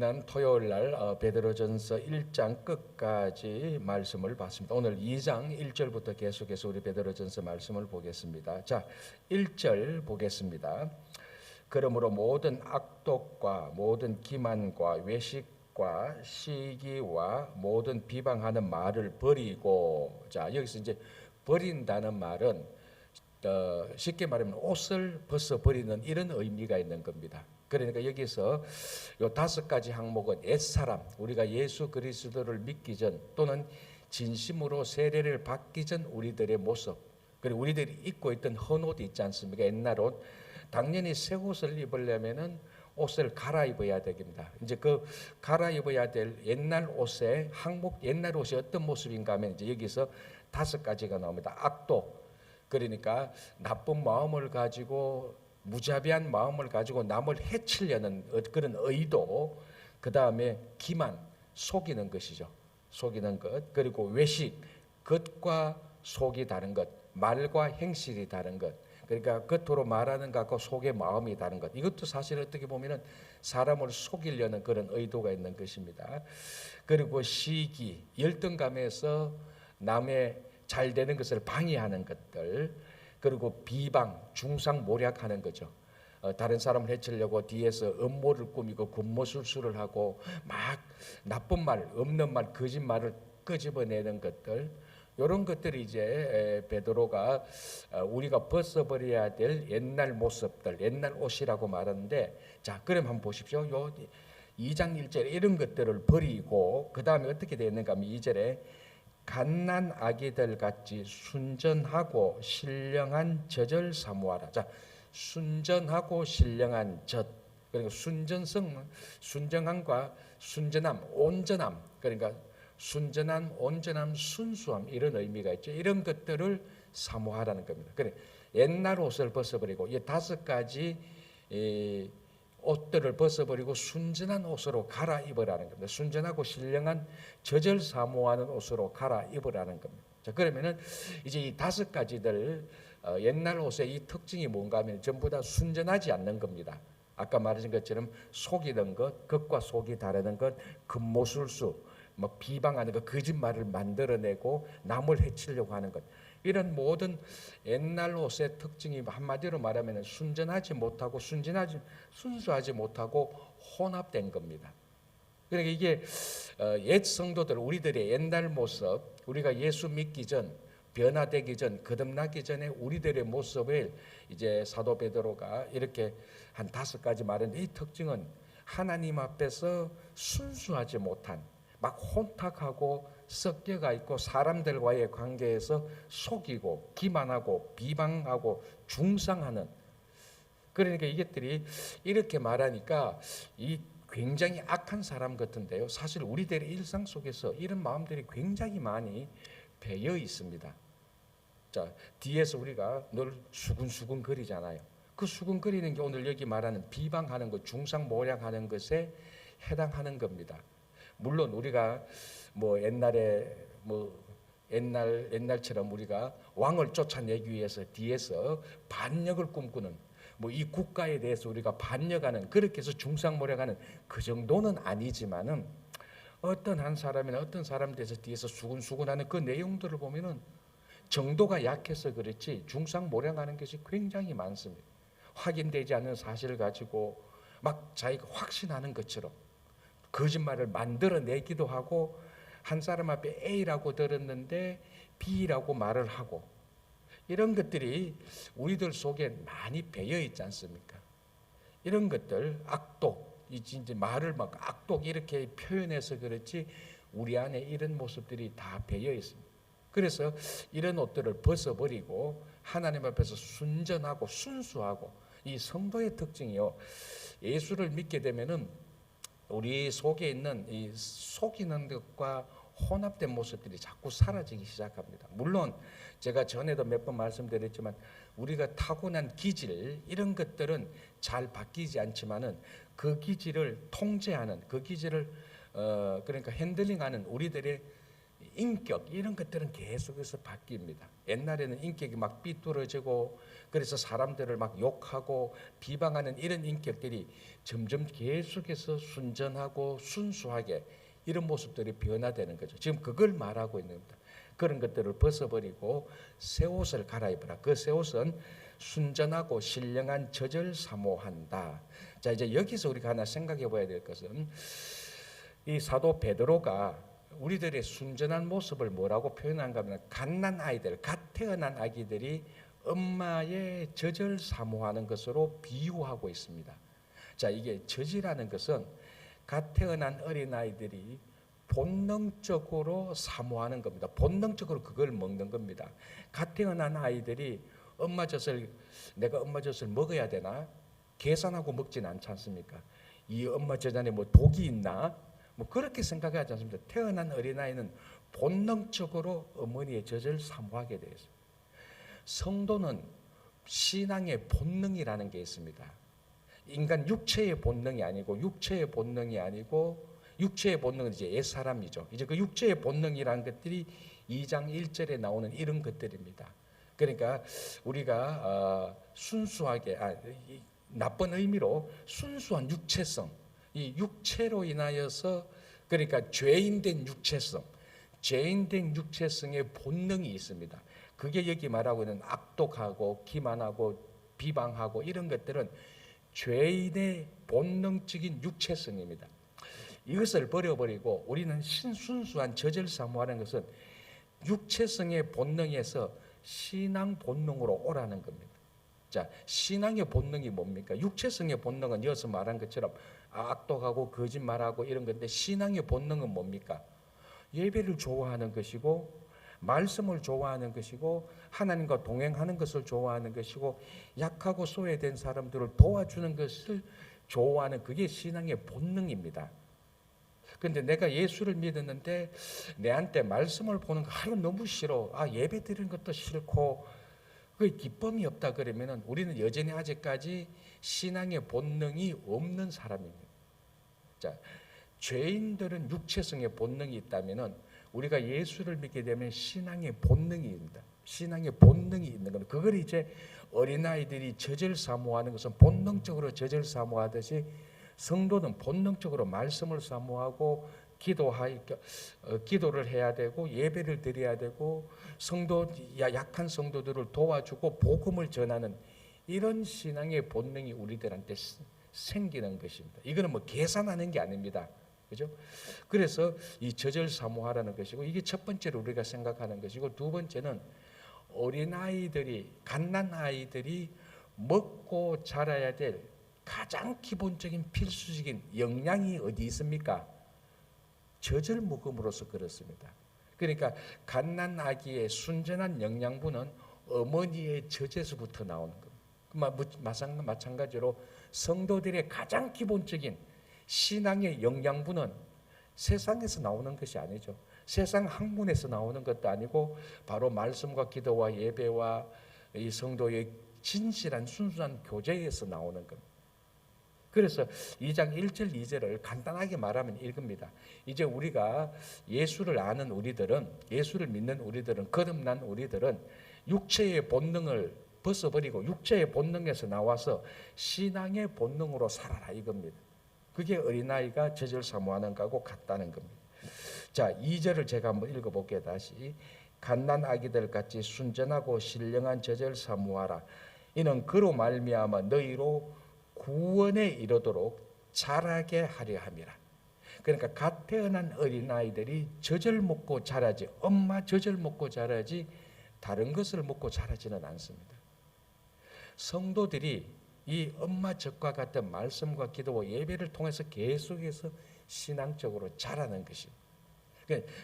지난 토요일 날 베드로전서 1장 끝까지 말씀을 봤습니다. 오늘 2장 1절부터 계속해서 우리 베드로전서 말씀을 보겠습니다. 자, 1절 보겠습니다. 그러므로 모든 악독과 모든 기만과 외식과 시기와 모든 비방하는 말을 버리고, 자, 여기서 이제 버린다는 말은 쉽게 말하면 옷을 벗어버리는 이런 의미가 있는 겁니다. 그러니까 여기서 요 5가지 항목은 옛사람, 우리가 예수 그리스도를 믿기 전 또는 진심으로 세례를 받기 전 우리들의 모습, 그리고 우리들이 입고 있던 헌옷 있지 않습니까? 옛날 옷. 당연히 새 옷을 입으려면은 옷을 갈아입어야 됩니다. 이제 그 갈아입어야 될 옛날 옷의 항목, 옛날 옷이 어떤 모습인가 하면 이제 여기서 5가지가 나옵니다. 악독, 그러니까 나쁜 마음을 가지고 무자비한 마음을 가지고 남을 해치려는 그런 의도, 그 다음에 기만, 속이는 것이죠. 속이는 것. 그리고 외식, 겉과 속이 다른 것, 말과 행실이 다른 것. 그러니까 겉으로 말하는 것과 속의 마음이 다른 것. 이것도 사실 어떻게 보면은 사람을 속이려는 그런 의도가 있는 것입니다. 그리고 시기, 열등감에서 남의 잘 되는 것을 방해하는 것들. 그리고 비방, 중상모략하는 거죠. 다른 사람을 해치려고 뒤에서 음모를 꾸미고 군모술수를 하고 막 나쁜 말, 없는 말, 거짓말을 끄집어내는 것들, 이런 것들이 이제 베드로가 우리가 벗어버려야 될 옛날 모습들, 옛날 옷이라고 말하는데, 자, 그럼 한번 보십시오. 요 2장 1절에 이런 것들을 버리고 그 다음에 어떻게 되어 있는가 하면 2절에 갓난 아기들 같이 순전하고 신령한 젖을 사모하라. 자, 순전하고 신령한 젖, 그러니까 순전성, 순정함과 순전함, 온전함, 그러니까 순전한, 온전함, 순수함, 이런 의미가 있죠. 이런 것들을 사모하라는 겁니다. 그래, 옛날 옷을 벗어버리고 이 5가지 옷들을 벗어버리고 순전한 옷으로 갈아입으라는 겁니다. 순전하고 신령한 젖을 사모하는 옷으로 갈아입으라는 겁니다. 자, 그러면은 이제 이 5가지들 옛날 옷의 이 특징이 뭔가 하면 전부 다 순전하지 않는 겁니다. 아까 말하신 것처럼 속이는 것, 겉과 속이 다르는 것, 금모술수, 뭐 비방하는 것, 거짓말을 만들어내고 남을 해치려고 하는 것, 이런 모든 옛날 옷의 특징이 한마디로 말하면 순전하지 못하고 순수하지 못하고 혼합된 겁니다. 그러니까 이게 옛 성도들, 우리들의 옛날 모습, 우리가 예수 믿기 전, 변화되기 전, 거듭나기 전에 우리들의 모습을 이제 사도 베드로가 이렇게 한 5가지 말했는데, 이 특징은 하나님 앞에서 순수하지 못한, 막 혼탁하고 섞여가 있고 사람들과의 관계에서 속이고 기만하고 비방하고 중상하는, 그러니까 이것들이 이렇게 말하니까 이 굉장히 악한 사람 같은데요, 사실 우리들의 일상 속에서 이런 마음들이 굉장히 많이 배어 있습니다. 자, 뒤에서 우리가 늘 수근수근 거리잖아요. 그 수근거리는 게 오늘 여기 말하는 비방하는 것, 중상모략하는 것에 해당하는 겁니다. 물론 우리가 뭐 옛날에 옛날처럼 우리가 왕을 쫓아내기 위해서 뒤에서 반역을 꿈꾸는, 뭐 이 국가에 대해서 우리가 반역하는, 그렇게 해서 중상모략하는 그 정도는 아니지만은, 어떤 한 사람이나 어떤 사람에 대해서 뒤에서 수군수군하는 그 내용들을 보면은 정도가 약해서 그렇지 중상모략하는 것이 굉장히 많습니다. 확인되지 않은 사실을 가지고 막 자기가 확신하는 것처럼 거짓말을 만들어내기도 하고, 한 사람 앞에 A라고 들었는데 B라고 말을 하고, 이런 것들이 우리들 속에 많이 배어 있지 않습니까? 이런 것들, 악독, 이제 말을 막 악독 이렇게 표현해서 그렇지 우리 안에 이런 모습들이 다 배어 있습니다. 그래서 이런 옷들을 벗어버리고 하나님 앞에서 순전하고 순수하고, 이 성도의 특징이요, 예수를 믿게 되면은 우리 속에 있는 이 속이는 것과 혼합된 모습들이 자꾸 사라지기 시작합니다. 물론 제가 전에도 몇 번 말씀드렸지만 우리가 타고난 기질, 이런 것들은 잘 바뀌지 않지만은 그 기질을 통제하는, 그 기질을 그러니까 핸들링하는 우리들의 인격 이런 것들은 계속해서 바뀝니다. 옛날에는 인격이 막 삐뚤어지고 그래서 사람들을 막 욕하고 비방하는 이런 인격들이 점점 계속해서 순전하고 순수하게 이런 모습들이 변화되는 거죠. 지금 그걸 말하고 있는 겁니다. 그런 것들을 벗어버리고 새 옷을 갈아입으라. 그 새 옷은 순전하고 신령한 젖을 사모한다. 자, 이제 여기서 우리가 하나 생각해 봐야 될 것은 이 사도 베드로가 우리들의 순전한 모습을 뭐라고 표현한가 하면 갓난 아이들, 갓 태어난 아기들이 엄마의 젖을 사모하는 것으로 비유하고 있습니다. 자, 이게 젖이라는 것은 갓 태어난 어린아이들이 본능적으로 사모하는 겁니다. 본능적으로 그걸 먹는 겁니다. 갓 태어난 아이들이 내가 엄마 젖을 먹어야 되나? 계산하고 먹진 않지 않습니까? 이 엄마 젖 안에 뭐 독이 있나? 뭐 그렇게 생각하지 않습니다. 태어난 어린아이는 본능적으로 어머니의 젖을 사모하게 되어 있습니다. 성도는 신앙의 본능이라는 게 있습니다. 인간 육체의 본능이 아니고 육체의 본능은 이제 옛사람이죠. 이제 그 육체의 본능이라는 것들이 2장 1절에 나오는 이런 것들입니다. 그러니까 우리가 순수하게 나쁜 의미로 순수한 육체성, 이 육체로 인하여서 그러니까 죄인된 육체성의 본능이 있습니다. 그게 여기 말하고 있는 악독하고 기만하고 비방하고 이런 것들은 죄인의 본능적인 육체성입니다. 이것을 버려버리고 우리는 순수한 젖을 사모하는 것은 육체성의 본능에서 신앙 본능으로 오라는 겁니다. 자, 신앙의 본능이 뭡니까? 육체성의 본능은 여기서 말한 것처럼 악독하고 거짓말하고 이런 건데 신앙의 본능은 뭡니까? 예배를 좋아하는 것이고 말씀을 좋아하는 것이고 하나님과 동행하는 것을 좋아하는 것이고 약하고 소외된 사람들을 도와주는 것을 좋아하는 그게 신앙의 본능입니다. 그런데 내가 예수를 믿었는데 내한테 말씀을 보는 거 너무 싫어. 예배 드리는 것도 싫고 그 기쁨이 없다 그러면은 우리는 여전히 아직까지 신앙의 본능이 없는 사람입니다. 자, 죄인들은 육체성의 본능이 있다면은 우리가 예수를 믿게 되면 신앙의 본능입니다. 신앙의 본능이 있는 겁니다. 그걸 이제 어린아이들이 젖을 사모하는 것은 본능적으로 젖을 사모하듯이 성도는 본능적으로 말씀을 사모하고 기도를 해야 되고 예배를 드려야 되고 약한 성도들을 도와주고 복음을 전하는 이런 신앙의 본능이 우리들한테 생기는 것입니다. 이거는 뭐 계산하는 게 아닙니다. 그죠? 그래서 이 젖을 사모하라는 것이고 이게 첫 번째로 우리가 생각하는 것이고 두 번째는 갓난아이들이 먹고 자라야 될 가장 기본적인 필수적인 영양이 어디 있습니까? 젖을 먹음으로써 그렇습니다. 그러니까 갓난아기의 순전한 영양분은 어머니의 젖에서부터 나오는 겁니다. 마찬가지로 성도들의 가장 기본적인 신앙의 영양분은 세상에서 나오는 것이 아니죠. 세상 학문에서 나오는 것도 아니고 바로 말씀과 기도와 예배와 이 성도의 진실한 순수한 교제에서 나오는 겁니다. 그래서 2장 1절 2절을 간단하게 말하면 이겁니다. 이제 우리가 예수를 믿는 우리들은 거듭난 우리들은 육체의 본능을 벗어버리고 육체의 본능에서 나와서 신앙의 본능으로 살아라 이겁니다. 그게 어린아이가 젖을 사모하는 거하고 같다는 겁니다. 자, 2절을 제가 한번 읽어볼게요. 다시. 갓난 아기들 같이 순전하고 신령한 젖을 사모하라. 이는 그로 말미암아 너희로 구원에 이르도록 자라게 하려 함이라. 그러니까 갓 태어난 어린아이들이 젖을 먹고 자라지 엄마 젖을 먹고 자라지 다른 것을 먹고 자라지는 않습니다. 성도들이 이 엄마 젖과 같은 말씀과 기도와 예배를 통해서 계속해서 신앙적으로 자라는 것입니다.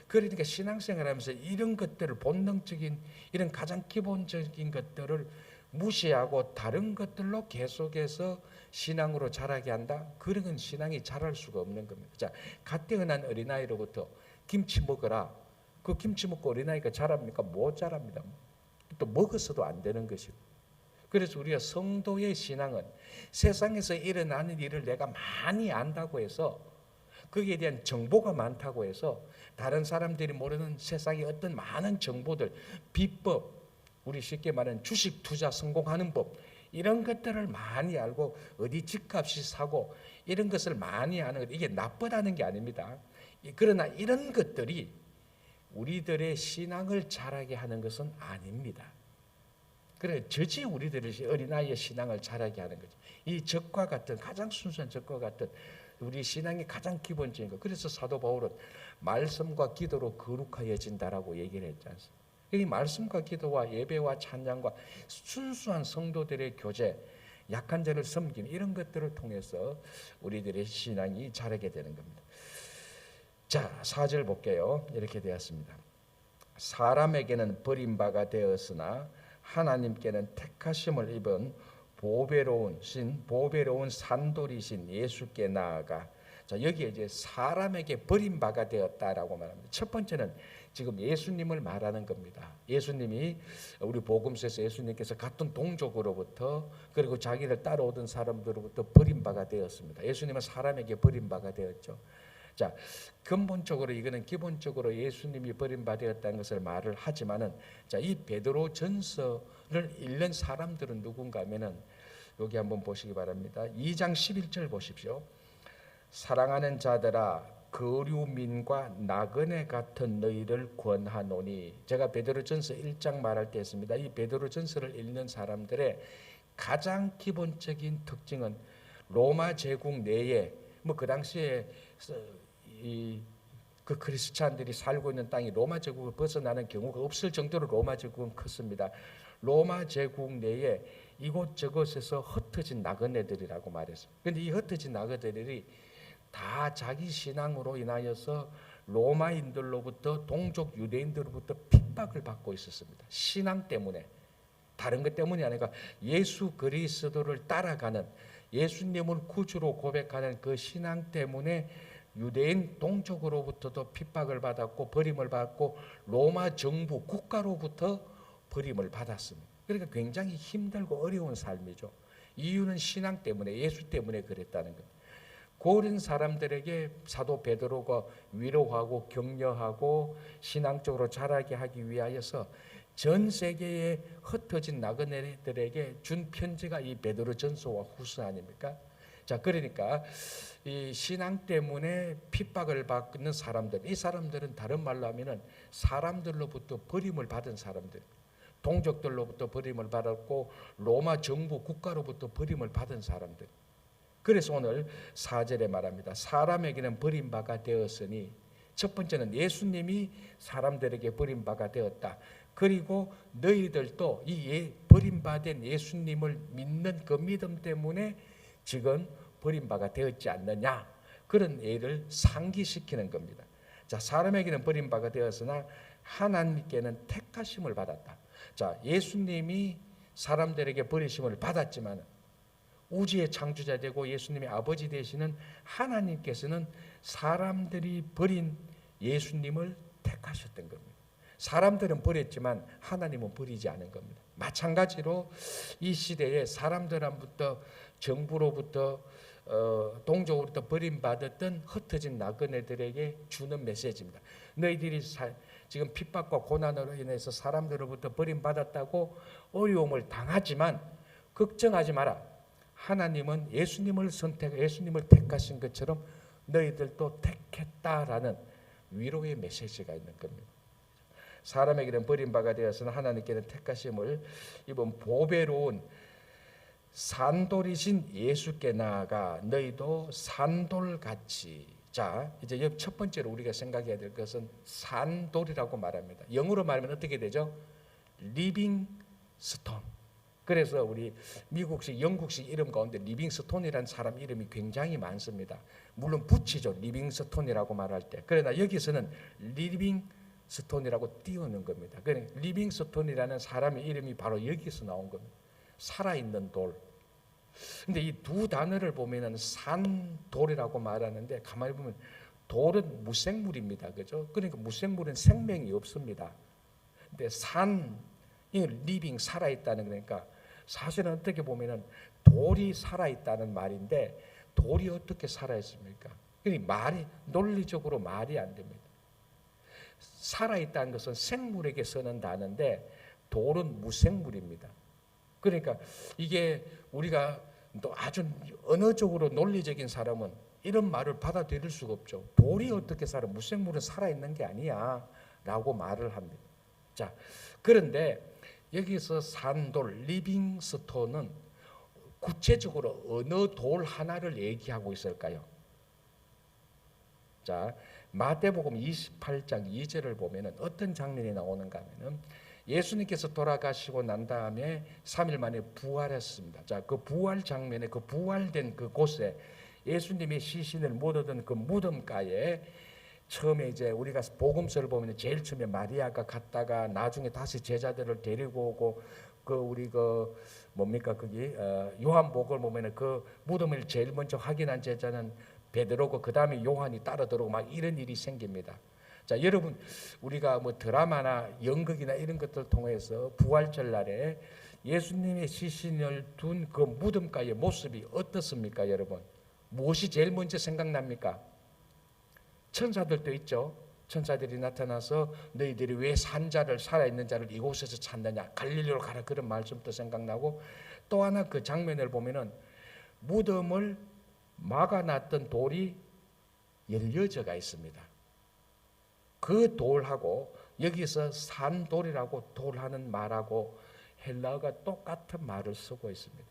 그러니까 신앙생활하면서 이런 것들을 본능적인 이런 가장 기본적인 것들을 무시하고 다른 것들로 계속해서 신앙으로 자라게 한다? 그런 신앙이 자랄 수가 없는 겁니다. 자, 갓 태어난 어린아이로부터 김치 먹어라. 그 김치 먹고 어린아이가 자랍니까? 못 자랍니다. 또 먹어서도 안 되는 것이고. 그래서 우리가 성도의 신앙은 세상에서 일어나는 일을 내가 많이 안다고 해서 거기에 대한 정보가 많다고 해서 다른 사람들이 모르는 세상의 어떤 많은 정보들, 비법, 우리 쉽게 말하는 주식 투자 성공하는 법, 이런 것들을 많이 알고 어디 집값이 사고 이런 것을 많이 아는 것, 이게 나쁘다는 게 아닙니다. 그러나 이런 것들이 우리들의 신앙을 자라게 하는 것은 아닙니다. 그래, 저지 우리들의 어린아이의 신앙을 자라게 하는 거죠. 이 적과 같은, 가장 순수한 적과 같은 우리 신앙의 가장 기본적인 것. 그래서 사도 바울은 말씀과 기도로 거룩하여진다라고 얘기를 했지 않습니까? 이 말씀과 기도와 예배와 찬양과 순수한 성도들의 교제, 약한 자를 섬김, 이런 것들을 통해서 우리들의 신앙이 자라게 되는 겁니다. 자, 4절 볼게요. 이렇게 되었습니다. 사람에게는 버림바가 되었으나 하나님께는 택하심을 입은 보배로운 산돌이신 예수께 나아가. 자, 여기에 이제 사람에게 버림바가 되었다라고 말합니다. 첫 번째는 지금 예수님을 말하는 겁니다. 예수님이, 우리 복음서에서 예수님께서 같은 동족으로부터 그리고 자기를 따라오던 사람들로부터 버림바가 되었습니다. 예수님은 사람에게 버림바가 되었죠. 자, 근본적으로 이거는 기본적으로 예수님이 버림받았다는 것을 말을 하지만은, 자, 이 베드로 전서를 읽는 사람들은 누군가 하면은 여기 한번 보시기 바랍니다. 2장 11절 보십시오. 사랑하는 자들아, 거류민과 나그네 같은 너희를 권하노니. 제가 베드로전서 1장 말할 때 했습니다. 이 베드로전서를 읽는 사람들의 가장 기본적인 특징은 로마 제국 내에, 뭐 그 당시에 그 크리스찬들이 살고 있는 땅이 로마 제국을 벗어나는 경우가 없을 정도로 로마 제국은 컸습니다. 로마 제국 내에 이곳저곳에서 흩어진 나그네들이라고 말했습니다. 그런데 이 흩어진 나그네들이 다 자기 신앙으로 인하여서 로마인들로부터, 동족 유대인들로부터 핍박을 받고 있었습니다. 신앙 때문에, 다른 것 때문이 아니라 예수 그리스도를 따라가는, 예수님을 구주로 고백하는 그 신앙 때문에 유대인 동족으로부터도 핍박을 받았고 버림을 받고 로마 정부 국가로부터 버림을 받았습니다. 그러니까 굉장히 힘들고 어려운 삶이죠. 이유는 신앙 때문에, 예수 때문에 그랬다는 겁니다. 그런 사람들에게 사도 베드로가 위로하고 격려하고 신앙적으로 자라게 하기 위하여서 전 세계에 흩어진 나그네들에게 준 편지가 이 베드로전서와 후서 아닙니까? 자, 그러니까 이 신앙 때문에 핍박을 받는 사람들, 이 사람들은 다른 말로 하면은 사람들로부터 버림을 받은 사람들, 동족들로부터 버림을 받았고 로마 정부 국가로부터 버림을 받은 사람들. 그래서 오늘 4절에 말합니다. 사람에게는 버림바가 되었으니, 첫 번째는 예수님이 사람들에게 버림바가 되었다. 그리고 너희들도 이 버림받은 예수님을 믿는 그 믿음 때문에 지금 버림바가 되었지 않느냐, 그런 예를 상기시키는 겁니다. 자, 사람에게는 버림바가 되었으나 하나님께는 택하심을 받았다. 자, 예수님이 사람들에게 버리심을 받았지만 우주의 창조자 되고 예수님의 아버지 되시는 하나님께서는 사람들이 버린 예수님을 택하셨던 겁니다. 사람들은 버렸지만 하나님은 버리지 않은 겁니다. 마찬가지로 이 시대에 사람들로부터, 정부로부터, 동족으로부터 버림받았던 흩어진 나그네들에게 주는 메시지입니다. 너희들이 지금 핍박과 고난으로 인해서 사람들로부터 버림받았다고 어려움을 당하지만 걱정하지 마라. 하나님은 예수님을 예수님을 택하신 것처럼 너희들도 택했다라는 위로의 메시지가 있는 겁니다. 사람에게는 버림바가 되었으나 하나님께는 택하심을 입은 보배로운 산돌이신 예수께 나아가 너희도 산돌같이. 자, 이제 첫 번째로 우리가 생각해야 될 것은 산돌이라고 말합니다. 영어로 말하면 어떻게 되죠? 리빙 스톤. 그래서 우리 미국식, 영국식 이름 가운데 리빙스톤이라는 사람 이름이 굉장히 많습니다. 물론 붙이죠. 리빙스톤이라고 말할 때. 그러나 여기서는 리빙스톤이라고 띄우는 겁니다. 그러니까 리빙스톤이라는 사람의 이름이 바로 여기서 나온 겁니다. 살아있는 돌. 근데 이 두 단어를 보면은 산돌이라고 말하는데 가만히 보면 돌은 무생물입니다. 그죠? 그러니까 무생물은 생명이 없습니다. 근데 리빙, 살아있다는, 그러니까 사실은 어떻게 보면은 돌이 살아있다는 말인데 돌이 어떻게 살아있습니까? 그러니까 말이 논리적으로 말이 안 됩니다. 살아있다는 것은 생물에게 쓰는 단어인데 돌은 무생물입니다. 그러니까 이게 우리가 또 아주 언어적으로 논리적인 사람은 이런 말을 받아들일 수가 없죠. 돌이 어떻게 살아? 무생물은 살아있는 게 아니야 라고 말을 합니다. 자, 그런데 여기서 산돌, 리빙스톤은 구체적으로 어느 돌 하나를 얘기하고 있을까요? 자, 마태복음 28장 2절을 보면은 어떤 장면이 나오는가 하면은 예수님께서 돌아가시고 난 다음에 3일 만에 부활했습니다. 자, 그 부활 장면에 그 부활된 그 곳에 예수님의 시신을 묻어둔 그 무덤가에 처음에 이제 우리가 복음서를 보면 제일 처음에 마리아가 갔다가 나중에 다시 제자들을 데리고 오고 그 우리 그 뭡니까 거기 요한복음을 보면은 그 무덤을 제일 먼저 확인한 제자는 베드로고 그 다음에 요한이 따라 들어오고 막 이런 일이 생깁니다. 자, 여러분 우리가 뭐 드라마나 연극이나 이런 것들 통해서 부활절 날에 예수님의 시신을 둔 그 무덤가의 모습이 어떻습니까, 여러분? 무엇이 제일 먼저 생각납니까? 천사들도 있죠. 천사들이 나타나서 너희들이 왜 산자를 살아있는 자를 이곳에서 찾느냐, 갈릴리로 가라, 그런 말씀도 생각나고, 또 하나 그 장면을 보면은 무덤을 막아놨던 돌이 열려져가 있습니다. 그 돌하고 여기서 산돌이라고 돌하는 말하고 헬라어가 똑같은 말을 쓰고 있습니다.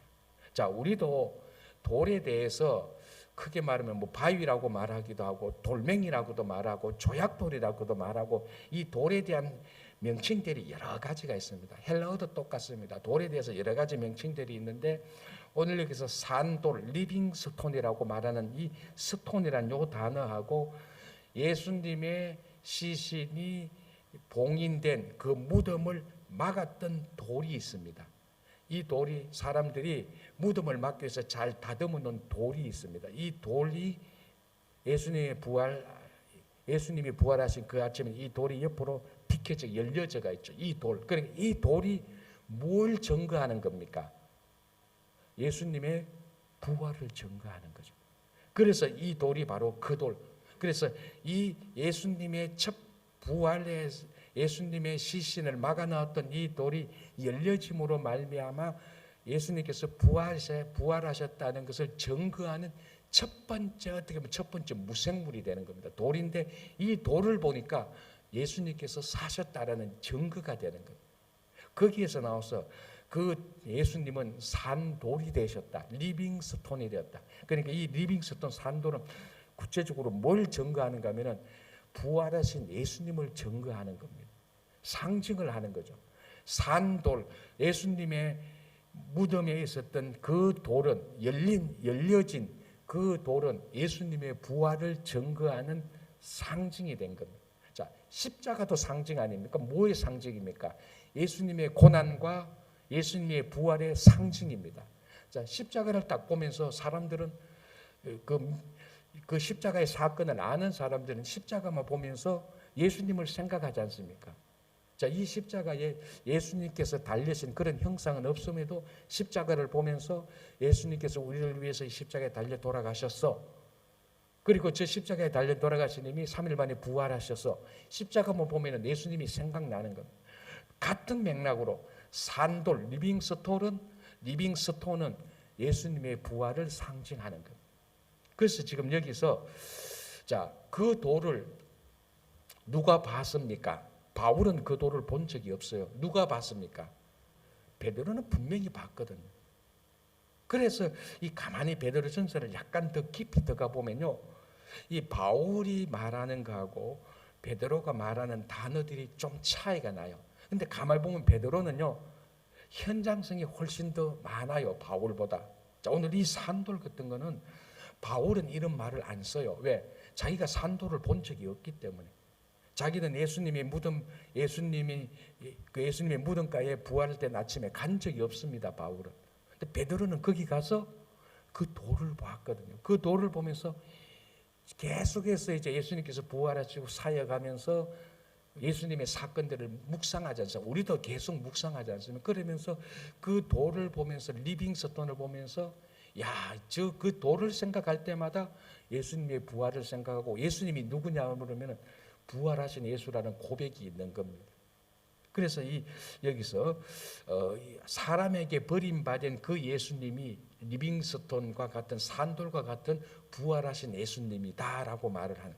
자, 우리도 돌에 대해서 크게 말하면 뭐 바위라고 말하기도 하고 돌멩이라고도 말하고 조약돌이라고도 말하고 이 돌에 대한 명칭들이 여러 가지가 있습니다. 헬라어도 똑같습니다. 돌에 대해서 여러 가지 명칭들이 있는데 오늘 여기서 산돌, 리빙스톤이라고 말하는 이 스톤이란 요 단어하고 예수님의 시신이 봉인된 그 무덤을 막았던 돌이 있습니다. 이 돌이 사람들이 무덤을 막기 위해서 잘 다듬어 놓은 돌이 있습니다. 이 돌이 예수님이 부활하신 그 아침에 이 돌이 옆으로 비켜져 열려져가 있죠. 이 돌. 그러니까 이 돌이 뭘 증거하는 겁니까? 예수님의 부활을 증거하는 거죠. 그래서 이 돌이 바로 그 돌. 그래서 이 예수님의 첫 부활에 예수님의 시신을 막아넣었던 이 돌이 열려짐으로 말미암아 예수님께서 부활하셨다는 것을 증거하는 첫 번째, 어떻게 보면 첫 번째 무생물이 되는 겁니다. 돌인데 이 돌을 보니까 예수님께서 사셨다라는 증거가 되는 겁니다. 거기에서 나와서 그 예수님은 산돌이 되셨다. 리빙스톤이 되었다. 그러니까 이 리빙스톤 산돌은 구체적으로 뭘 증거하는가 하면은 부활하신 예수님을 증거하는 겁니다. 상징을 하는 거죠. 산돌, 예수님의 무덤에 있었던 그 돌은 열려진 그 돌은 예수님의 부활을 증거하는 상징이 된 겁니다. 자, 십자가도 상징 아닙니까? 뭐의 상징입니까? 예수님의 고난과 예수님의 부활의 상징입니다. 자, 십자가를 딱 보면서 사람들은 그 십자가의 사건을 아는 사람들은 십자가만 보면서 예수님을 생각하지 않습니까? 자, 이 십자가에 예수님께서 달리신 그런 형상은 없음에도 십자가를 보면서 예수님께서 우리를 위해서 이 십자가에 달려 돌아가셨어. 그리고 저 십자가에 달려 돌아가신 님이 3일 만에 부활하셔서 십자가만 보면 예수님이 생각나는 겁니다. 같은 맥락으로 산돌, 리빙스톤은 예수님의 부활을 상징하는 겁니다. 그래서 지금 여기서 자, 그 돌을 누가 봤습니까? 바울은 그 돌을 본 적이 없어요. 누가 봤습니까? 베드로는 분명히 봤거든요. 그래서 이 가만히 베드로 전서를 약간 더 깊이 들어가 보면요, 이 바울이 말하는 거하고 베드로가 말하는 단어들이 좀 차이가 나요. 근데 가만히 보면 베드로는요, 현장성이 훨씬 더 많아요, 바울보다. 자, 오늘 이 산돌 같은 거는 바울은 이런 말을 안 써요. 왜? 자기가 산돌을 본 적이 없기 때문에. 자기는 예수님의 무덤가에 부활된 아침에 간 적이 없습니다, 바울은. 근데 베드로는 거기 가서 그 돌을 봤거든요. 그 돌을 보면서 계속해서 이제 예수님께서 부활하시고 사역하면서 예수님의 사건들을 묵상하지 않습니까? 우리도 계속 묵상하지 않습니까? 그러면서 그 돌을 보면서 리빙스톤을 보면서 야, 저 그 돌을 생각할 때마다 예수님의 부활을 생각하고 예수님이 누구냐 그러면 부활하신 예수라는 고백이 있는 겁니다. 그래서 여기서 사람에게 버림받은 그 예수님이 리빙스톤과 같은 산돌과 같은 부활하신 예수님이다라고 말을 하는.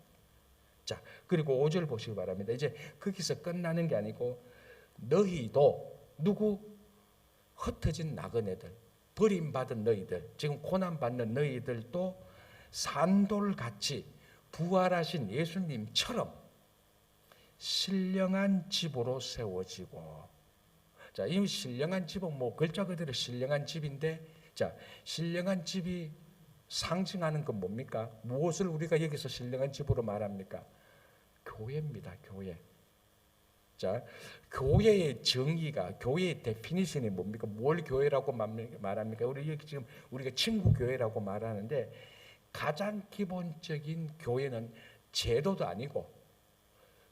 자, 그리고 5절 보시기 바랍니다. 이제 거기서 끝나는 게 아니고 너희도 누구 흩어진 나그네들, 버림받은 너희들, 지금 고난받는 너희들도 산돌같이 부활하신 예수님처럼 신령한 집으로 세워지고. 자, 이 신령한 집은 뭐 글자 그대로 신령한 집인데, 자, 신령한 집이 상징하는 건 뭡니까? 무엇을 우리가 여기서 신령한 집으로 말합니까? 교회입니다. 교회. 자, 교회의 정의가, 교회의 데피니션이 뭡니까? 뭘 교회라고 말합니까? 우리 여기 지금 우리가 친구 교회라고 말하는데, 가장 기본적인 교회는 제도도 아니고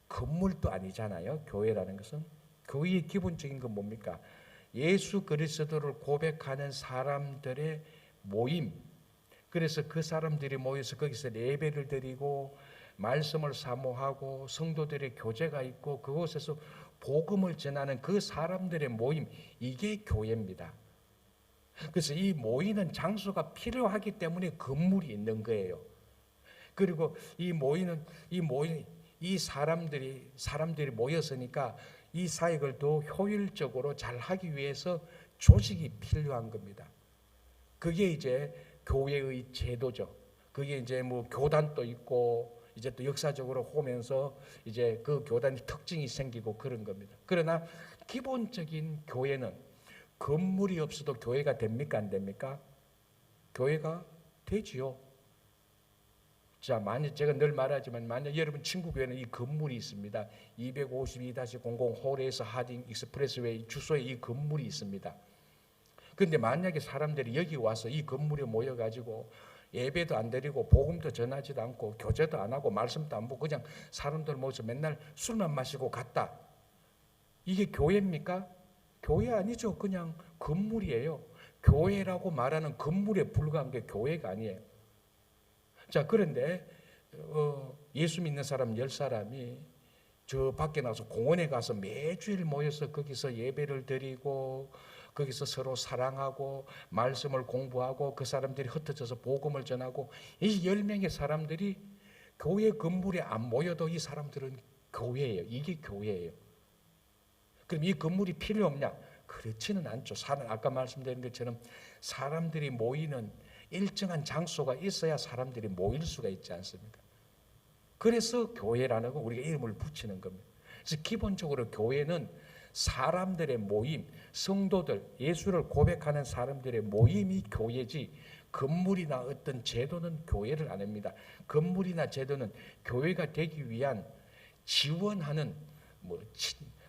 건물도 아니잖아요. 교회라는 것은. 교회의 기본적인 건 뭡니까? 예수 그리스도를 고백하는 사람들의 모임. 그래서 그 사람들이 모여서 거기서 예배를 드리고 말씀을 사모하고 성도들의 교제가 있고 그곳에서 복음을 전하는 그 사람들의 모임, 이게 교회입니다. 그래서 이 모이는 장소가 필요하기 때문에 건물이 있는 거예요. 그리고 이 사람들이 모였으니까 이 사역을 더 효율적으로 잘 하기 위해서 조직이 필요한 겁니다. 그게 이제 교회의 제도죠. 그게 이제 뭐 교단도 있고 이제 또 역사적으로 오면서 이제 그 교단의 특징이 생기고 그런 겁니다. 그러나 기본적인 교회는 건물이 없어도 교회가 됩니까? 안 됩니까? 교회가 되지요. 자, 만약 제가 늘 말하지만 만약 여러분 친구 교회는 이 건물이 있습니다. 252-00 홀에서 하딩 익스프레스웨이 주소에 이 건물이 있습니다. 그런데 만약에 사람들이 여기 와서 이 건물에 모여가지고 예배도 안 드리고 복음도 전하지도 않고 교제도 안 하고 말씀도 안 보고 그냥 사람들 모여서 맨날 술만 마시고 갔다. 이게 교회입니까? 교회 아니죠. 그냥 건물이에요. 교회라고 말하는 건물에 불과한 게 교회가 아니에요. 자, 그런데 예수 믿는 사람 10사람이 저 밖에 나가서 공원에 가서 매주일 모여서 거기서 예배를 드리고 거기서 서로 사랑하고 말씀을 공부하고 그 사람들이 흩어져서 복음을 전하고 이 10명의 사람들이 교회 건물에 안 모여도 이 사람들은 교회예요. 이게 교회예요. 그럼 이 건물이 필요 없냐? 그렇지는 않죠. 아까 말씀드린 것처럼 사람들이 모이는 일정한 장소가 있어야 사람들이 모일 수가 있지 않습니까? 그래서 교회라는 거 우리가 이름을 붙이는 겁니다. 그래서 기본적으로 교회는 사람들의 모임, 성도들, 예수를 고백하는 사람들의 모임이 교회지 건물이나 어떤 제도는 교회를 안 합니다. 건물이나 제도는 교회가 되기 위한 지원하는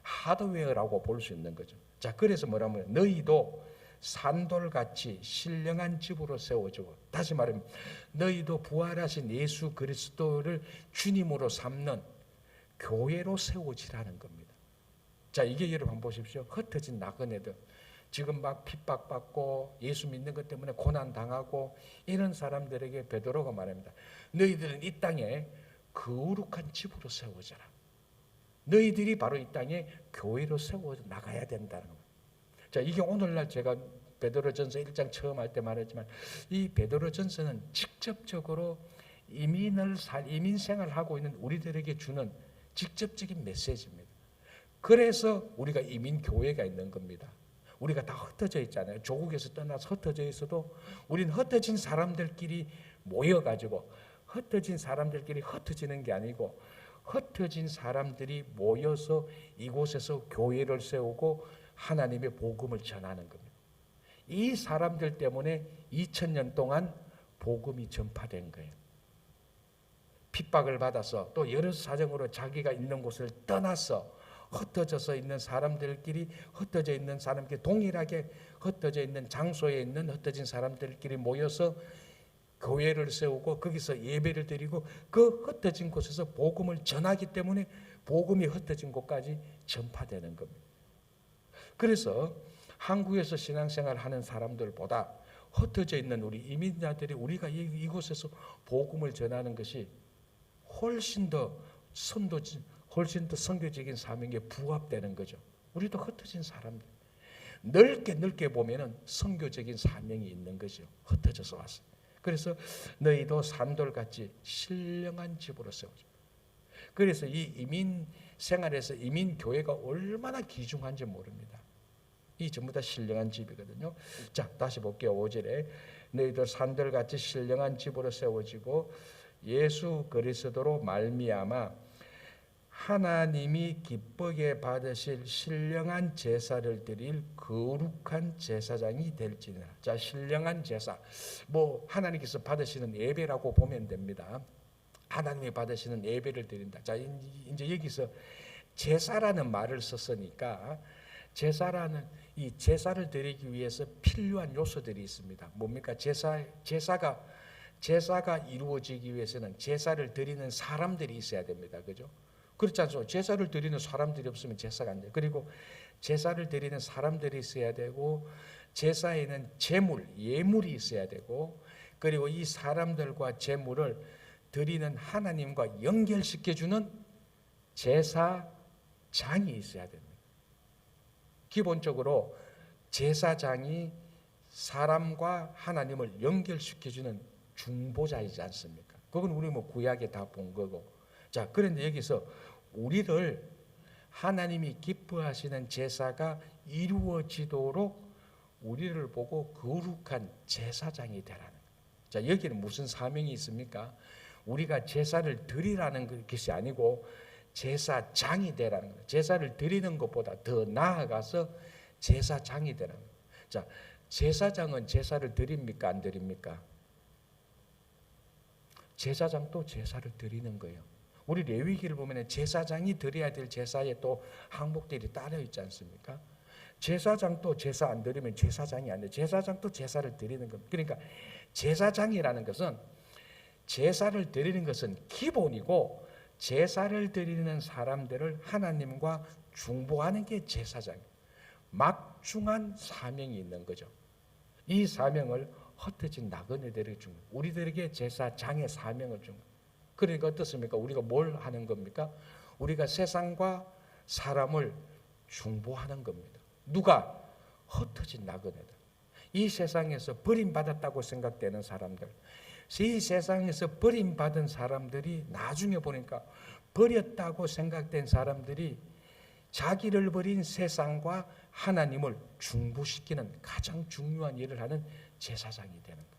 하드웨어라고 볼 수 있는 거죠. 자, 그래서 뭐라면 너희도 산돌같이 신령한 집으로 세워주고, 다시 말하면 너희도 부활하신 예수 그리스도를 주님으로 삼는 교회로 세워지라는 겁니다. 자, 이게 여러분 한번 보십시오. 흩어진 나그네들 지금 막 핍박받고 예수 믿는 것 때문에 고난당하고 이런 사람들에게 베드로가 말합니다. 너희들은 이 땅에 거룩한 집으로 세워져라. 너희들이 바로 이 땅에 교회로 세워 나가야 된다는 겁니다. 자, 이게 오늘날 제가 베드로전서 1장 처음 할 때 말했지만 이 베드로전서는 직접적으로 이민 생활하고 있는 우리들에게 주는 직접적인 메시지입니다. 그래서 우리가 이민 교회가 있는 겁니다. 우리가 다 흩어져 있잖아요. 조국에서 떠나서 흩어져 있어도 우리는 흩어진 사람들끼리 모여가지고 흩어진 사람들끼리 흩어지는 게 아니고 흩어진 사람들이 모여서 이곳에서 교회를 세우고 하나님의 복음을 전하는 겁니다. 이 사람들 때문에 2000년 동안 복음이 전파된 거예요. 핍박을 받아서 또 여러 사정으로 자기가 있는 곳을 떠나서 흩어져서 있는 사람들끼리 흩어져 있는 사람끼리 동일하게 흩어져 있는 장소에 있는 흩어진 사람들끼리 모여서 교회를 세우고 거기서 예배를 드리고 그 흩어진 곳에서 복음을 전하기 때문에 복음이 흩어진 곳까지 전파되는 겁니다. 그래서 한국에서 신앙생활 하는 사람들보다 흩어져 있는 우리 이민자들이 우리가 이곳에서 복음을 전하는 것이 훨씬 더 훨씬 더 선교적인 사명에 부합되는 거죠. 우리도 흩어진 사람들. 넓게 보면은 선교적인 사명이 있는 거죠. 흩어져서 왔어. 그래서 너희도 산돌같이 신령한 집으로 세워져. 그래서 이 이민 생활에서 이민 교회가 얼마나 귀중한지 모릅니다. 이 전부 다 신령한 집이거든요. 자, 다시 볼게요. 5절에 너희도 산돌같이 신령한 집으로 세워지고 예수 그리스도로 말미암아 하나님이 기쁘게 받으실 신령한 제사를 드릴 거룩한 제사장이 될지니라. 자, 신령한 제사. 하나님께서 받으시는 예배라고 보면 됩니다. 하나님이 받으시는 예배를 드린다. 자, 이제 여기서 제사라는 말을 썼으니까 제사라는 이 제사를 드리기 위해서 필요한 요소들이 있습니다. 뭡니까? 제사가 이루어지기 위해서는 제사를 드리는 사람들이 있어야 됩니다. 그죠? 그렇지 않습니까? 제사를 드리는 사람들이 없으면 제사가 안 돼요. 그리고 제사를 드리는 사람들이 있어야 되고 제사에는 예물이 있어야 되고 그리고 이 사람들과 제물을 드리는 하나님과 연결시켜주는 제사장이 있어야 됩니다. 기본적으로 제사장이 사람과 하나님을 연결시켜주는 중보자이지 않습니까? 그건 우리 구약에 다 본 거고. 자, 그런데 여기서 우리를 하나님이 기뻐하시는 제사가 이루어지도록 우리를 보고 거룩한 제사장이 되라는 거예요. 자, 여기는 무슨 사명이 있습니까? 우리가 제사를 드리라는 것이 아니고 제사장이 되라는 거예요. 제사를 드리는 것보다 더 나아가서 제사장이 되라는 거예요. 자, 제사장은 제사를 드립니까? 안 드립니까? 제사장도 제사를 드리는 거예요. 우리 레위기를 보면 제사장이 드려야 될 제사에 또 항목들이 따로 있지 않습니까? 제사장도 제사 안 드리면 제사장이 안 돼. 제사장도 제사를 드리는 겁니다. 그러니까 제사장이라는 것은 제사를 드리는 것은 기본이고 제사를 드리는 사람들을 하나님과 중보하는 게 제사장이에요. 막중한 사명이 있는 거죠. 이 사명을 흩어진 나그네들에게 준 거예요. 우리들에게 제사장의 사명을 준 거예요. 그러니까 어떻습니까? 우리가 뭘 하는 겁니까? 우리가 세상과 사람을 중보하는 겁니다. 누가? 흩어진 나그네들. 이 세상에서 버림받았다고 생각되는 사람들. 이 세상에서 버림받은 사람들이 나중에 보니까 버렸다고 생각된 사람들이 자기를 버린 세상과 하나님을 중보시키는 가장 중요한 일을 하는 제사장이 되는 거예요.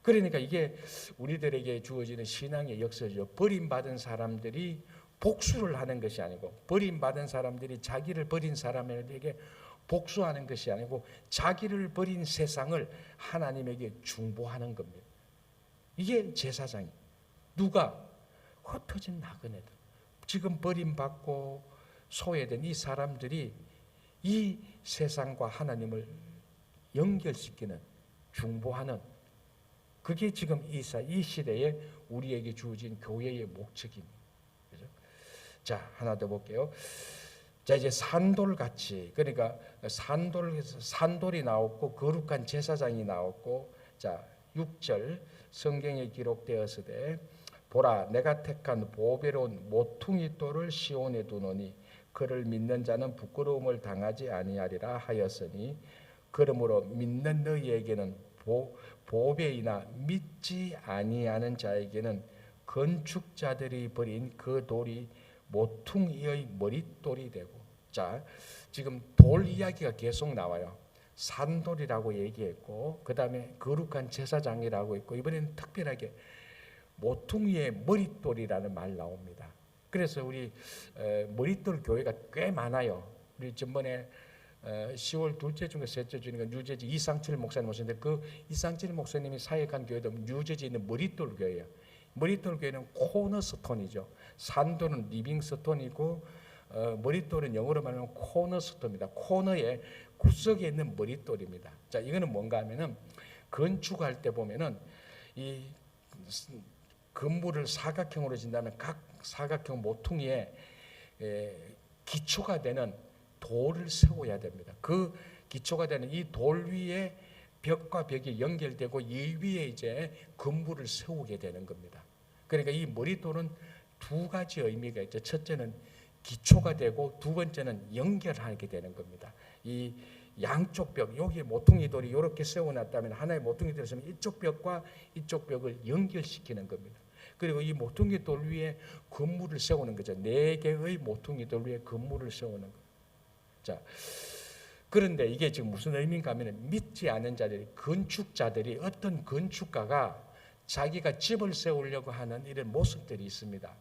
그러니까 이게 우리들에게 주어지는 신앙의 역사죠. 버림받은 사람들이 복수를 하는 것이 아니고 버림받은 사람들이 자기를 버린 사람에게 복수하는 것이 아니고 자기를 버린 세상을 하나님에게 중보하는 겁니다. 이게 제사장이에요. 누가? 흩어진 나그네들. 지금 버림받고 소외된 이 사람들이 이 세상과 하나님을 연결시키는 중보하는 그게 지금 이 시대에 우리에게 주어진 교회의 목적입니다. 그죠? 자, 하나 더 볼게요. 자, 이제 산돌같이, 그러니까 산돌이 나왔고 거룩한 제사장이 나왔고, 자, 6절 성경에 기록되었으되 보라 내가 택한 보배로운 모퉁이 돌을 시온에 두노니 그를 믿는 자는 부끄러움을 당하지 아니하리라 하였으니 그러므로 믿는 너희에게는 보배이나 믿지 아니하는 자에게는 건축자들이 버린 그 돌이 모퉁이의 머릿돌이 되고. 자, 지금 돌 이야기가 계속 나와요. 산돌이라고 얘기했고 그 다음에 거룩한 제사장이라고 했고 이번에는 특별하게 모퉁이의 머릿돌이라는 말 나옵니다. 그래서 우리 머릿돌 교회가 꽤 많아요. 우리 전번에 10월 둘째 중에 셋째 주니까 뉴저지 이상철 목사님 오셨는데 그 이상철 목사님이 사역한 교회도 뉴저지에 있는 머릿돌 교회예요. 머릿돌 교회는 코너스톤이죠. 산돌은 리빙스톤이고 머릿돌은 영어로 말하면 코너스톤입니다. 코너의 구석에 있는 머릿돌입니다. 자, 이거는 뭔가 하면은 건축할 때 보면은 이 건물을 사각형으로 진다면 각 사각형 모퉁이에 기초가 되는 돌을 세워야 됩니다. 그 기초가 되는 이 돌 위에 벽과 벽이 연결되고 이 위에 이제 건물을 세우게 되는 겁니다. 그러니까 이 머릿돌은 두 가지 의미가 있죠. 첫째는 기초가 되고 두 번째는 연결하게 되는 겁니다. 이 양쪽 벽, 여기 모퉁이 돌이 이렇게 세워놨다면 하나의 모퉁이 돌이 있으면 이쪽 벽과 이쪽 벽을 연결시키는 겁니다. 그리고 이 모퉁이 돌 위에 건물을 세우는 거죠. 4개의 모퉁이 돌 위에 건물을 세우는 거예요. 자, 그런데 이게 지금 무슨 의미인가 하면 믿지 않은 자들이, 건축자들이, 어떤 건축가가 자기가 집을 세우려고 하는 이런 모습들이 있습니다.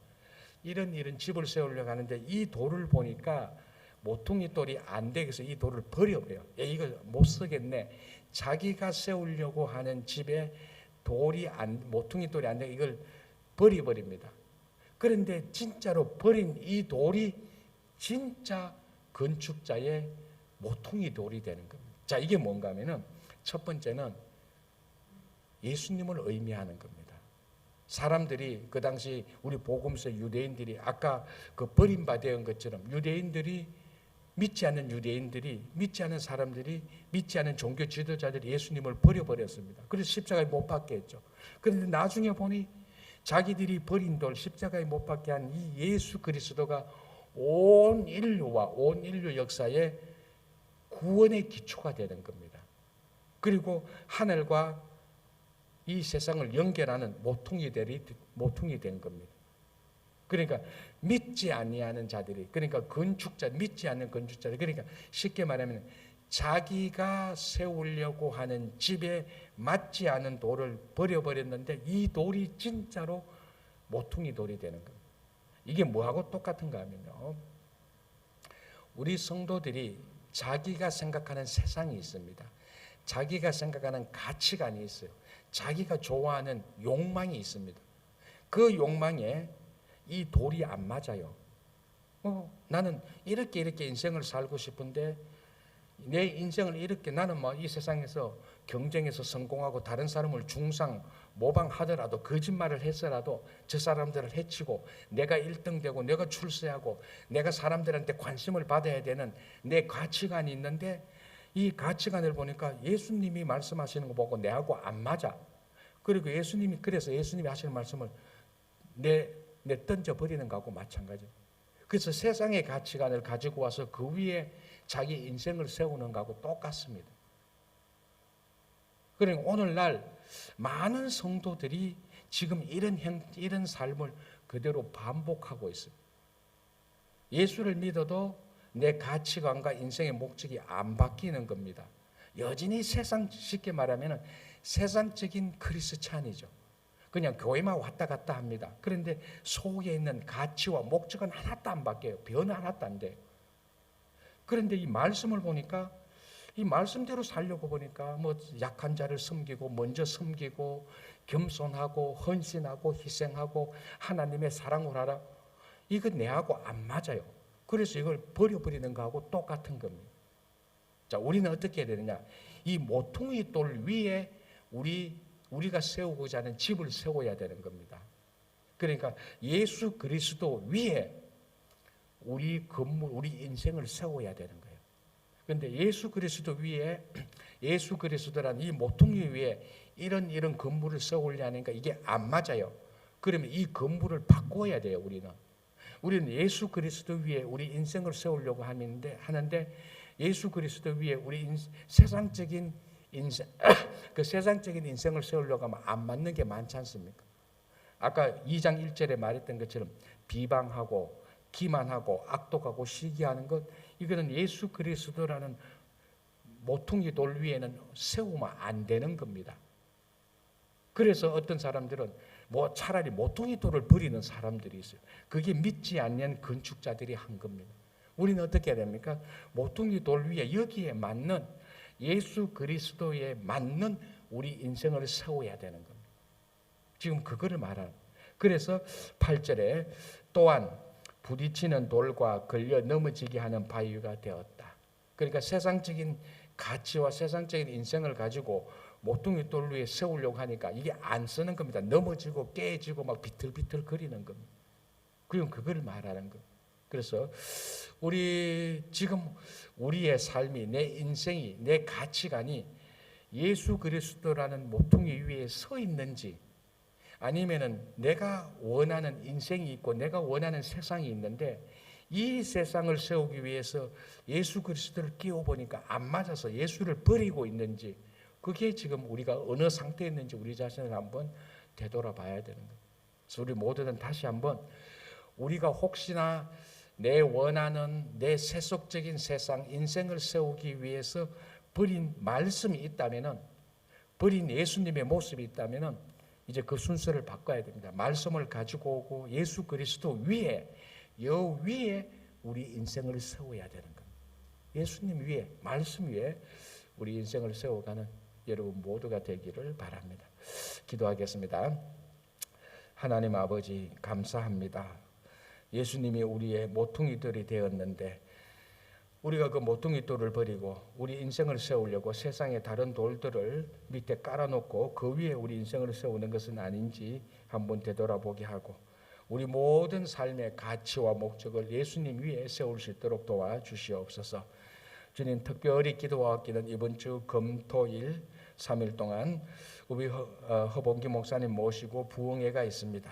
이런 집을 세우려고 하는데 이 돌을 보니까 모퉁이 돌이 안 되겠어. 이 돌을 버려버려요. 이걸 못 쓰겠네. 자기가 세우려고 하는 집에 모퉁이 돌이 안 되게 이걸 버려버립니다. 그런데 진짜로 버린 이 돌이 진짜 건축자의 모퉁이 돌이 되는 겁니다. 자, 이게 뭔가 하면은 첫 번째는 예수님을 의미하는 겁니다. 사람들이 그 당시 우리 복음서 유대인들이 아까 그 버림받은 것처럼 믿지 않는 사람들이, 믿지 않은 종교 지도자들이 예수님을 버려버렸습니다. 그래서 십자가에 못 박게 했죠. 그런데 나중에 보니 자기들이 버린 돌, 십자가에 못 박게 한 이 예수 그리스도가 온 인류 역사의 구원의 기초가 되는 겁니다. 그리고 하늘과 이 세상을 연결하는 모퉁이 된 겁니다. 그러니까 믿지 아니하는 자들이, 그러니까 믿지 않는 건축자들, 그러니까 쉽게 말하면 자기가 세우려고 하는 집에 맞지 않은 돌을 버려버렸는데 이 돌이 진짜로 모퉁이 돌이 되는 겁니다. 이게 뭐하고 똑같은가 하면요, 우리 성도들이 자기가 생각하는 세상이 있습니다. 자기가 생각하는 가치관이 있어요. 자기가 좋아하는 욕망이 있습니다. 그 욕망에 이 돌이 안 맞아요. 나는 이렇게 인생을 살고 싶은데 내 인생을 이렇게, 나는 이 세상에서 경쟁에서 성공하고 다른 사람을 모방하더라도, 거짓말을 했어라도 저 사람들을 해치고 내가 1등 되고 내가 출세하고 내가 사람들한테 관심을 받아야 되는 내 가치관이 있는데 이 가치관을 보니까 예수님이 말씀하시는 거 보고 내하고 안 맞아. 그리고 그래서 예수님이 하시는 말씀을 내 던져버리는 거하고 마찬가지예요. 그래서 세상의 가치관을 가지고 와서 그 위에 자기 인생을 세우는 거하고 똑같습니다. 그러니까 오늘날 많은 성도들이 지금 이런 삶을 그대로 반복하고 있습니다. 예수를 믿어도 내 가치관과 인생의 목적이 안 바뀌는 겁니다. 여전히 쉽게 말하면 세상적인 크리스찬이죠. 그냥 교회만 왔다 갔다 합니다. 그런데 속에 있는 가치와 목적은 하나도 안 바뀌어요. 변화 하나도 안 돼요. 그런데 이 말씀을 보니까, 이 말씀대로 살려고 보니까 약한 자를 섬기고, 먼저 섬기고, 겸손하고, 헌신하고, 희생하고, 하나님의 사랑을 하라. 이거 내하고 안 맞아요. 그래서 이걸 버려버리는 거하고 똑같은 겁니다. 자, 우리는 어떻게 해야 되느냐? 이 모퉁이 돌 위에 우리가 세우고자 하는 집을 세워야 되는 겁니다. 그러니까 예수 그리스도 위에 우리 인생을 세워야 되는 거예요. 그런데 예수 그리스도라는 이 모퉁이 위에 이런 건물을 세우려니까 이게 안 맞아요. 그러면 이 건물을 바꿔야 돼요. 우리는 예수 그리스도 위에 우리 인생을 세우려고 하는데 예수 그리스도 위에 우리 세상적인 인생, 그 세상적인 인생을 세우려고 하면 안 맞는 게 많지 않습니까? 아까 2장 1절에 말했던 것처럼 비방하고 기만하고 악독하고 시기하는 것, 이거는 예수 그리스도라는 모퉁이 돌 위에는 세우면 안 되는 겁니다. 그래서 어떤 사람들은 차라리 모퉁이 돌을 버리는 사람들이 있어요. 그게 믿지 않는 건축자들이 한 겁니다. 우리는 어떻게 해야 됩니까? 모퉁이 돌 위에 여기에 맞는, 예수 그리스도에 맞는 우리 인생을 세워야 되는 겁니다. 지금 그거를 말하는. 그래서 8절에 또한 부딪히는 돌과 걸려 넘어지게 하는 바위가 되었다. 그러니까 세상적인 가치와 세상적인 인생을 가지고 모퉁이 돌 위에 세우려고 하니까 이게 안 쓰는 겁니다. 넘어지고 깨지고 막 비틀비틀 거리는 겁니다. 그럼 그걸 말하는 겁니다. 그래서 우리의 삶이, 내 인생이, 내 가치관이 예수 그리스도라는 모퉁이 위에 서 있는지, 아니면은 내가 원하는 인생이 있고 내가 원하는 세상이 있는데 이 세상을 세우기 위해서 예수 그리스도를 끼워보니까 안 맞아서 예수를 버리고 있는지, 그게 지금 우리가 어느 상태에 있는지 우리 자신을 한번 되돌아봐야 되는 거예요. 그래서 우리 모두는 다시 한번, 우리가 혹시나 내 원하는 내 세속적인 세상 인생을 세우기 위해서 버린 말씀이 있다면은, 버린 예수님의 모습이 있다면은 이제 그 순서를 바꿔야 됩니다. 말씀을 가지고 오고 예수 그리스도 위에, 여 위에 우리 인생을 세워야 되는 겁니다. 예수님 위에, 말씀 위에 우리 인생을 세워가는 여러분 모두가 되기를 바랍니다. 기도하겠습니다. 하나님 아버지, 감사합니다. 예수님이 우리의 모퉁이돌이 되었는데 우리가 그 모퉁이돌을 버리고 우리 인생을 세우려고 세상의 다른 돌들을 밑에 깔아놓고 그 위에 우리 인생을 세우는 것은 아닌지 한번 되돌아보게 하고, 우리 모든 삶의 가치와 목적을 예수님 위에 세울 수 있도록 도와주시옵소서. 주님, 특별히 기도하기는 이번 주 금토일 3일 동안 우리 허봉기 목사님 모시고 부흥회가 있습니다.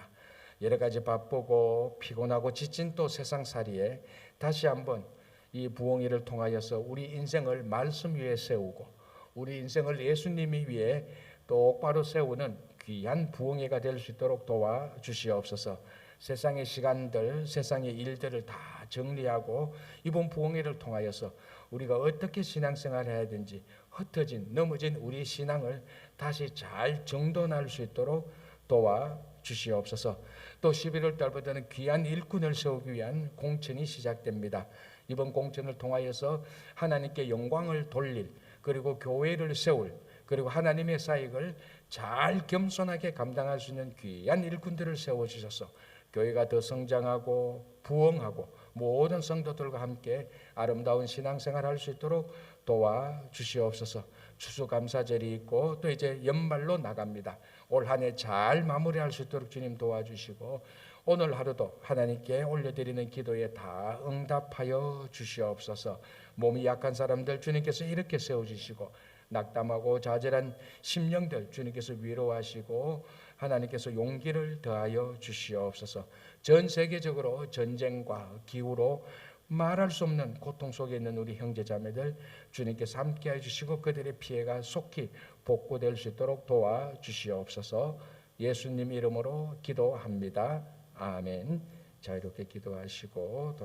여러 가지 바쁘고 피곤하고 지친 또 세상살이에 다시 한번 이 부흥회를 통하여서 우리 인생을 말씀 위에 세우고 우리 인생을 예수님이 위에 똑바로 세우는 귀한 부흥회가 될 수 있도록 도와주시옵소서. 세상의 시간들, 세상의 일들을 다 정리하고 이번 부흥회를 통하여서 우리가 어떻게 신앙생활을 해야 되는지, 흩어진 넘어진 우리 신앙을 다시 잘 정돈할 수 있도록 도와주시옵소서. 또 11월 달부터는 귀한 일꾼을 세우기 위한 공천이 시작됩니다. 이번 공천을 통하여서 하나님께 영광을 돌릴, 그리고 교회를 세울, 그리고 하나님의 사역을 잘 겸손하게 감당할 수 있는 귀한 일꾼들을 세워주셔서 교회가 더 성장하고 부흥하고 모든 성도들과 함께 아름다운 신앙생활을 할 수 있도록 도와주시옵소서. 추수감사절이 있고 또 이제 연말로 나갑니다. 올 한 해 잘 마무리할 수 있도록 주님 도와주시고, 오늘 하루도 하나님께 올려드리는 기도에 다 응답하여 주시옵소서. 몸이 약한 사람들 주님께서 이렇게 세워주시고, 낙담하고 좌절한 심령들 주님께서 위로하시고 하나님께서 용기를 더하여 주시옵소서. 전 세계적으로 전쟁과 기후로 말할 수 없는 고통 속에 있는 우리 형제자매들 주님께서 함께해 주시고 그들의 피해가 속히 복구될 수 있도록 도와주시옵소서. 예수님 이름으로 기도합니다. 아멘. 자, 이렇게 기도하시고 돌아